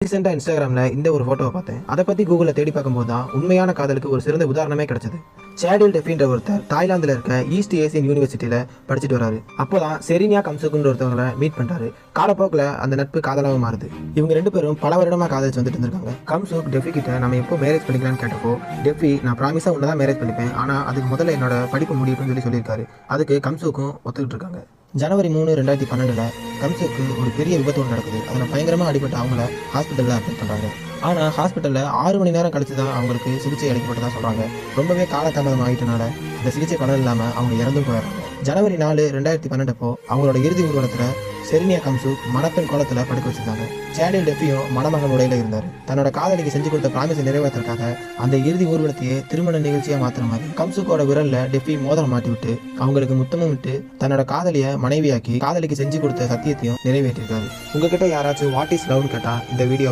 ரீசெண்டா இன்ஸ்டாகிராம்ல இந்த ஒரு போட்டோவை பார்த்தேன். அதை பத்தி கூகுள்ல தேடி பார்க்கும்போது தான் உண்மையான காதலுக்கு ஒரு சிறந்த உதாரணமே கிடைச்சது. சேடில் டெஃபின்ற ஒருத்தர் தாய்லாந்துல இருக்க ஈஸ்ட் ஏசியன் யூனிவர்சிட்டியில படிச்சுட்டு வராரு. அப்போதான் செரினியா கம்சுக்குன்ற ஒருத்தவங்களை மீட் பண்றாரு. காலப்போக்கில் அந்த நட்பு காதலாக மாறுது. இவங்க 2 பேரும் பல வருடமா காதலிச்சு வந்துட்டு இருந்திருக்காங்க. கம்சுக் டெஃபி கிட்ட நம்ம எப்போ மேரேஜ் பண்ணிக்கலாம்னு கேட்டப்போ டெஃபி நான் ப்ராமிஸா உன்னதான் மேரேஜ் பண்ணிப்பேன், ஆனா அதுக்கு முதல்ல என்னோட படிப்பு முடியும்னு சொல்லியிருக்காரு. அதுக்கு கம்சுக்கும் ஒத்துக்கிட்டு இருக்காங்க. ஜனவரி 3, 2012 கம்சுக்கு ஒரு பெரிய விபத்து ஒன்று நடக்குது. அதில் பயங்கரமாக அடிபட்டு அவங்கள ஹாஸ்பிட்டலில் அட்மிட் பண்ணுறாங்க. ஆனால் ஹாஸ்பிட்டலில் 6 மணி நேரம் கழிச்சு தான் அவங்களுக்கு சிகிச்சை அளிக்கப்பட்டதாக சொல்கிறாங்க. ரொம்பவே காலதாமதம் ஆகிட்டனால இந்த சிகிச்சை பலன் இல்லாமல் அவங்க இறந்தும் போயிடுறாங்க. ஜனவரி 4, 2012 அவங்களோட இறுதி ஊர்வலத்தில் செரினியா கம்சுக் மணப்பெண் கோலத்தில் படுக்க வச்சிருந்தாங்க. சேடில் டெஃபியும் மணமகன் உடையில இருந்தார். தன்னோட காதலிக்கு செஞ்சு கொடுத்த ப்ராமிஸை நிறைவேற்றதுக்காக அந்த இறுதி ஊர்வலத்தையே திருமண நிகழ்ச்சியாக மாத்திர மாதிரி கம்சுக்கோட விரல்ல டெஃபி மோதிரம் மாட்டி விட்டு அவங்களுக்கு முத்தமும் விட்டு தன்னோட காதலியை மனைவியாக்கி காதலிக்கு செஞ்சு கொடுத்த சத்தியத்தையும் நிறைவேற்றிருக்காரு. உங்ககிட்ட யாராச்சும் வாட் இஸ் லவ்னு கேட்டா இந்த வீடியோ